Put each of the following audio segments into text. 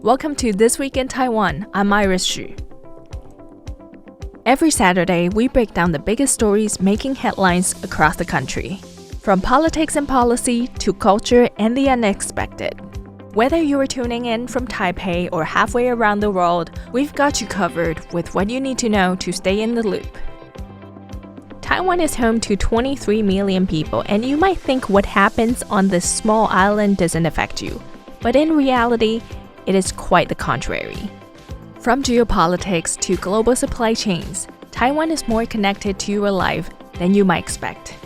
Welcome to This Week in Taiwan. I'm Iris Xu. Every Saturday, we break down the biggest stories making headlines across the country. From politics and policy to culture and the unexpected. Whether you are tuning in from Taipei or halfway around the world, we've got you covered with what you need to know to stay in the loop. Taiwan is home to 23 million people, and you might think what happens on this small island doesn't affect you. But in reality, it is quite the contrary. From geopolitics to global supply chains, Taiwan is more connected to your life than you might expect.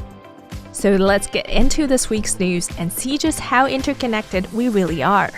So let's get into this week's news and see just how interconnected we really are.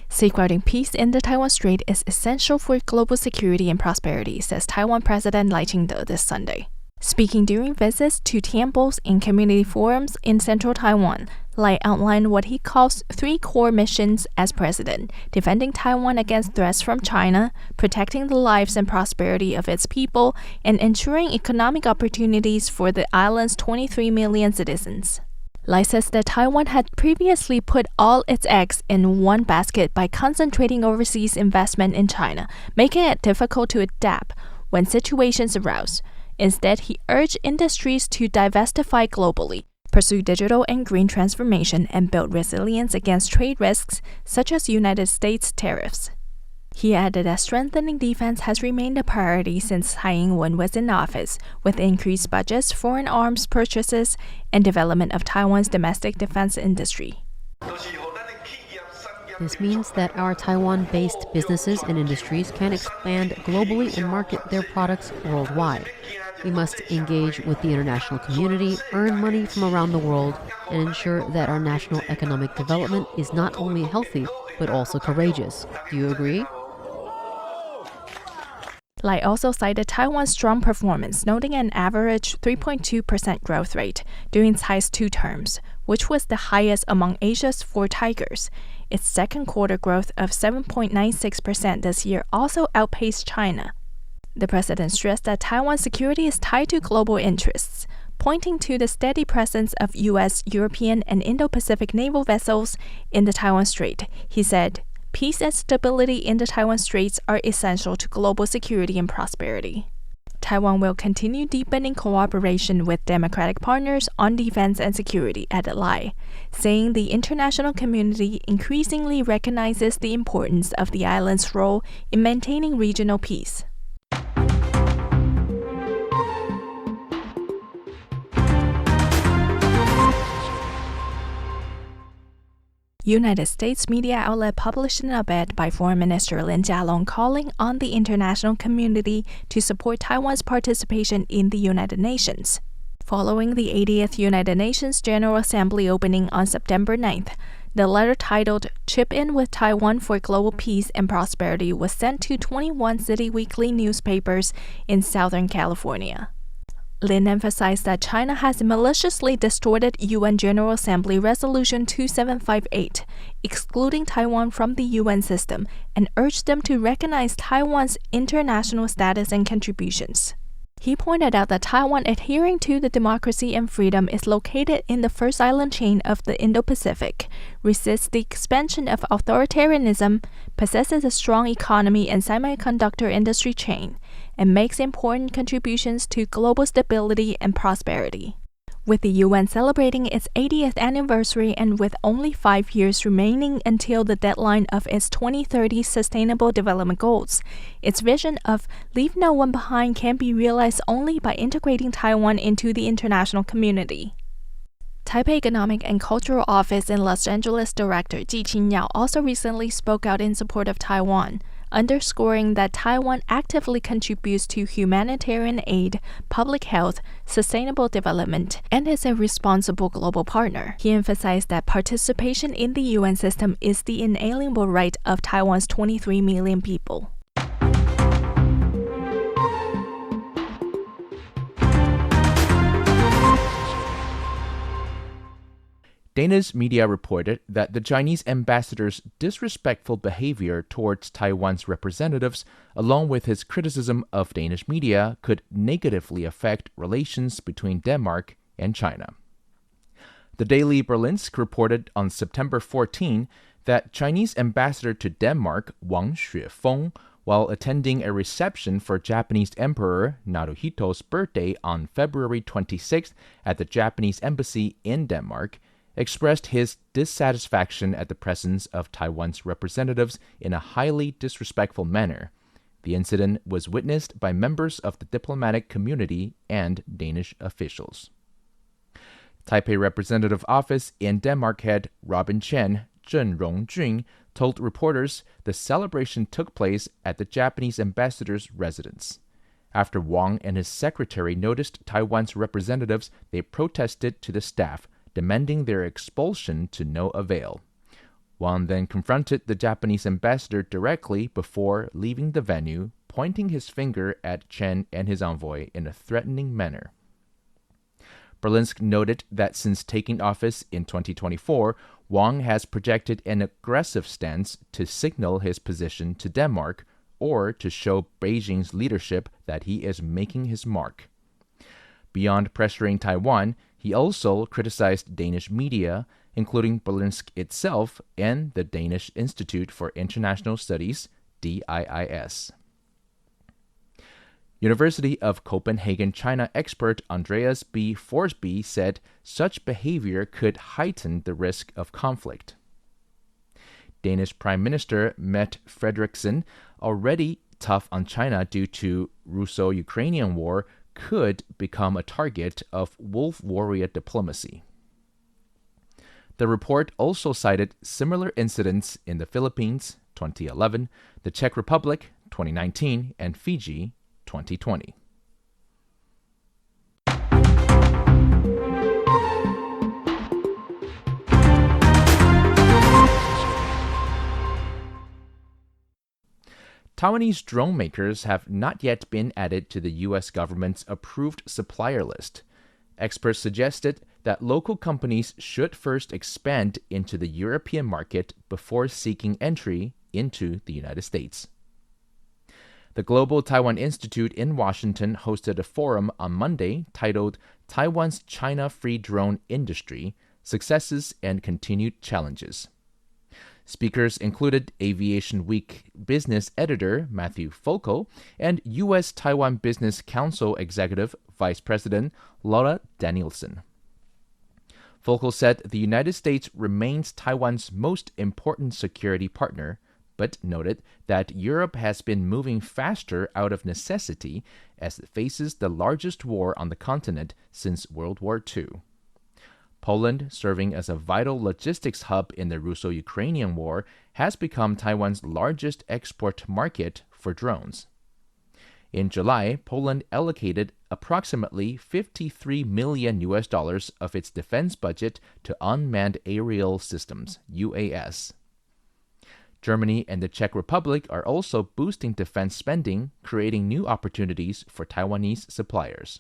Safeguarding peace in the Taiwan Strait is essential for global security and prosperity, says Taiwan President Lai Ching-te this Sunday. Speaking during visits to temples and community forums in central Taiwan, Lai outlined what he calls three core missions as president: defending Taiwan against threats from China, protecting the lives and prosperity of its people, and ensuring economic opportunities for the island's 23 million citizens. Lai says that Taiwan had previously put all its eggs in one basket by concentrating overseas investment in China, making it difficult to adapt when situations arise. Instead, he urged industries to diversify globally, pursue digital and green transformation, and build resilience against trade risks such as United States tariffs. He added that strengthening defense has remained a priority since Tsai Ing-wen was in office, with increased budgets, foreign arms purchases, and development of Taiwan's domestic defense industry. This means that our Taiwan-based businesses and industries can expand globally and market their products worldwide. We must engage with the international community, earn money from around the world, and ensure that our national economic development is not only healthy, but also courageous. Do you agree? Lai also cited Taiwan's strong performance, noting an average 3.2% growth rate during Tsai's two terms, which was the highest among Asia's four tigers. Its second quarter growth of 7.96% this year also outpaced China. The president stressed that Taiwan's security is tied to global interests, pointing to the steady presence of U.S., European, and Indo-Pacific naval vessels in the Taiwan Strait. He said, "Peace and stability in the Taiwan Straits are essential to global security and prosperity." Taiwan will continue deepening cooperation with democratic partners on defense and security, added Lai, saying the international community increasingly recognizes the importance of the island's role in maintaining regional peace. United States media outlet published an op-ed by Foreign Minister Lin Chia-lung calling on the international community to support Taiwan's participation in the United Nations. Following the 80th United Nations General Assembly opening on September 9th, the letter titled "Chip In with Taiwan for Global Peace and Prosperity" was sent to 21 city weekly newspapers in Southern California. Lin emphasized that China has maliciously distorted UN General Assembly Resolution 2758, excluding Taiwan from the UN system, and urged them to recognize Taiwan's international status and contributions. He pointed out that Taiwan, adhering to the democracy and freedom, is located in the first island chain of the Indo-Pacific, resists the expansion of authoritarianism, possesses a strong economy and semiconductor industry chain, and makes important contributions to global stability and prosperity. With the UN celebrating its 80th anniversary and with only 5 years remaining until the deadline of its 2030 Sustainable Development Goals, its vision of "Leave No One Behind" can be realized only by integrating Taiwan into the international community. Taipei Economic and Cultural Office in Los Angeles Director Ji Qin-yao also recently spoke out in support of Taiwan, underscoring that Taiwan actively contributes to humanitarian aid, public health, sustainable development, and is a responsible global partner. He emphasized that participation in the UN system is the inalienable right of Taiwan's 23 million people. Danish media reported that the Chinese ambassador's disrespectful behavior towards Taiwan's representatives, along with his criticism of Danish media, could negatively affect relations between Denmark and China. The Daily Berlinsk reported on September 14 that Chinese ambassador to Denmark, Wang Xuefeng, while attending a reception for Japanese Emperor Naruhito's birthday on February 26 at the Japanese embassy in Denmark, expressed his dissatisfaction at the presence of Taiwan's representatives in a highly disrespectful manner. The incident was witnessed by members of the diplomatic community and Danish officials. Taipei Representative Office in Denmark head Robin Chen Zhenrongjun told reporters the celebration took place at the Japanese ambassador's residence. After Wang and his secretary noticed Taiwan's representatives, they protested to the staff, demanding their expulsion to no avail. Wang then confronted the Japanese ambassador directly before leaving the venue, pointing his finger at Chen and his envoy in a threatening manner. Berlinsk noted that since taking office in 2024, Wang has projected an aggressive stance to signal his position to Denmark or to show Beijing's leadership that he is making his mark. Beyond pressuring Taiwan, he also criticized Danish media, including Berlinsk itself and the Danish Institute for International Studies, DIIS. University of Copenhagen China expert Andreas B. Forsby said such behavior could heighten the risk of conflict. Danish Prime Minister Mette Frederiksen, already tough on China due to Russo-Ukrainian war, could become a target of wolf warrior diplomacy. The report also cited similar incidents in the Philippines, 2011, the Czech Republic, 2019, and Fiji, 2020. Taiwanese drone makers have not yet been added to the U.S. government's approved supplier list. Experts suggested that local companies should first expand into the European market before seeking entry into the United States. The Global Taiwan Institute in Washington hosted a forum on Monday titled Taiwan's China Free Drone Industry, Successes and Continued Challenges. Speakers included Aviation Week business editor Matthew Folko and U.S. Taiwan Business Council Executive Vice President Laura Danielson. Folko said the United States remains Taiwan's most important security partner, but noted that Europe has been moving faster out of necessity as it faces the largest war on the continent since World War II. Poland, serving as a vital logistics hub in the Russo-Ukrainian war, has become Taiwan's largest export market for drones. In July, Poland allocated approximately $53 million of its defense budget to unmanned aerial systems, UAS. Germany and the Czech Republic are also boosting defense spending, creating new opportunities for Taiwanese suppliers.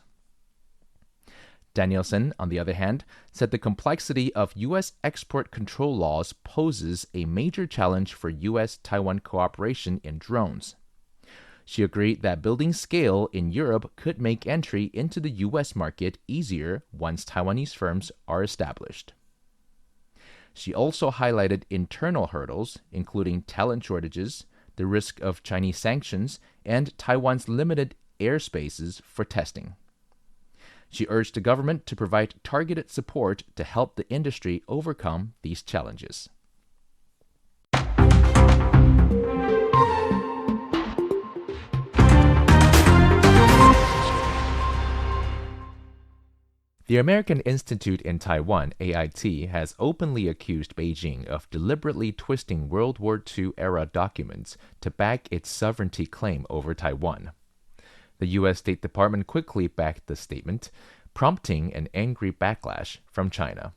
Danielson, on the other hand, said the complexity of U.S. export control laws poses a major challenge for U.S.-Taiwan cooperation in drones. She agreed that building scale in Europe could make entry into the U.S. market easier once Taiwanese firms are established. She also highlighted internal hurdles, including talent shortages, the risk of Chinese sanctions, and Taiwan's limited airspaces for testing. She urged the government to provide targeted support to help the industry overcome these challenges. The American Institute in Taiwan, AIT, has openly accused Beijing of deliberately twisting World War II-era documents to back its sovereignty claim over Taiwan. The U.S. State Department quickly backed the statement, prompting an angry backlash from China.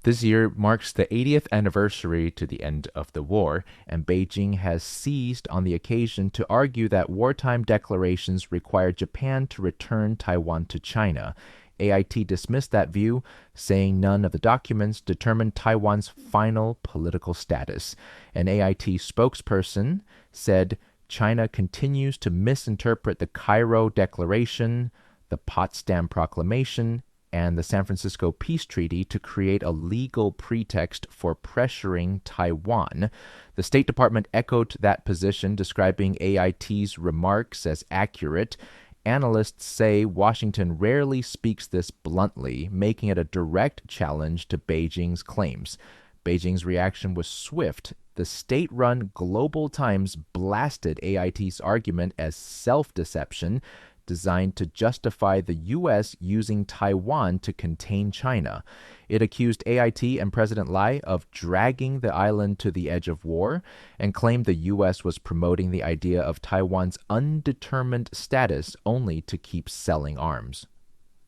This year marks the 80th anniversary to the end of the war, and Beijing has seized on the occasion to argue that wartime declarations require Japan to return Taiwan to China. AIT dismissed that view, saying none of the documents determined Taiwan's final political status. An AIT spokesperson said China continues to misinterpret the Cairo Declaration, the Potsdam Proclamation, and the San Francisco Peace Treaty to create a legal pretext for pressuring Taiwan. The State Department echoed that position, describing AIT's remarks as accurate. Analysts say Washington rarely speaks this bluntly, making it a direct challenge to Beijing's claims. Beijing's reaction was swift. The state-run Global Times blasted AIT's argument as self-deception, designed to justify the U.S. using Taiwan to contain China. It accused AIT and President Lai of dragging the island to the edge of war and claimed the U.S. was promoting the idea of Taiwan's undetermined status only to keep selling arms.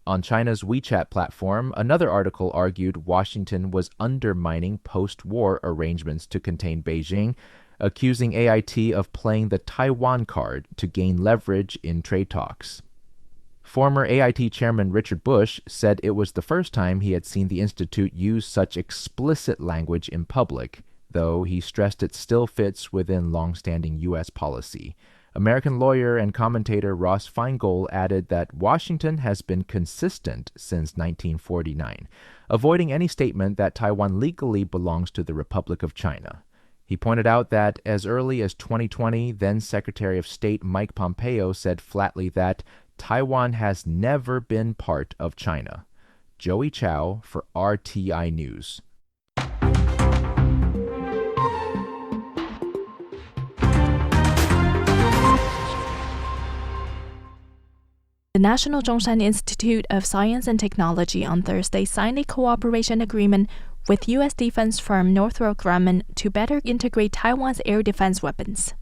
On China's WeChat platform, another article argued Washington was undermining post-war arrangements to contain Beijing, accusing AIT of playing the Taiwan card to gain leverage in trade talks. Former AIT Chairman Richard Bush said it was the first time he had seen the institute use such explicit language in public, though he stressed it still fits within long-standing U.S. policy. American lawyer and commentator Ross Feingold added that Washington has been consistent since 1949, avoiding any statement that Taiwan legally belongs to the Republic of China. He pointed out that as early as 2020, then Secretary of State Mike Pompeo said flatly that Taiwan has never been part of China. Joey Chow for RTI News. The National Chung-Shan Institute of Science and Technology on Thursday signed a cooperation agreement with U.S. defense firm Northrop Grumman to better integrate Taiwan's air defense weapons.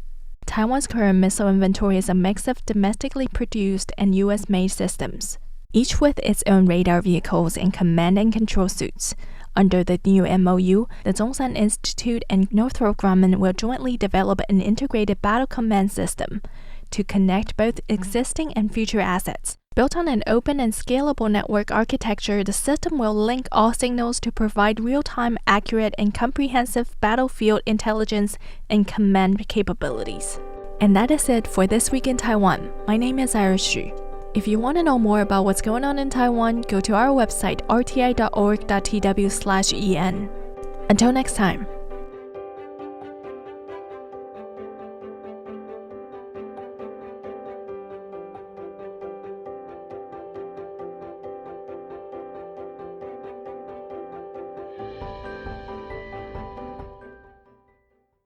Taiwan's current missile inventory is a mix of domestically produced and U.S.-made systems, each with its own radar vehicles and command and control suits. Under the new MOU, the Chung-Shan Institute and Northrop Grumman will jointly develop an integrated battle command system to connect both existing and future assets. Built on an open and scalable network architecture, the system will link all signals to provide real-time, accurate, and comprehensive battlefield intelligence and command capabilities. And that is it for This Week in Taiwan. My name is Iris Xu. If you want to know more about what's going on in Taiwan, go to our website rti.org.tw/en. Until next time.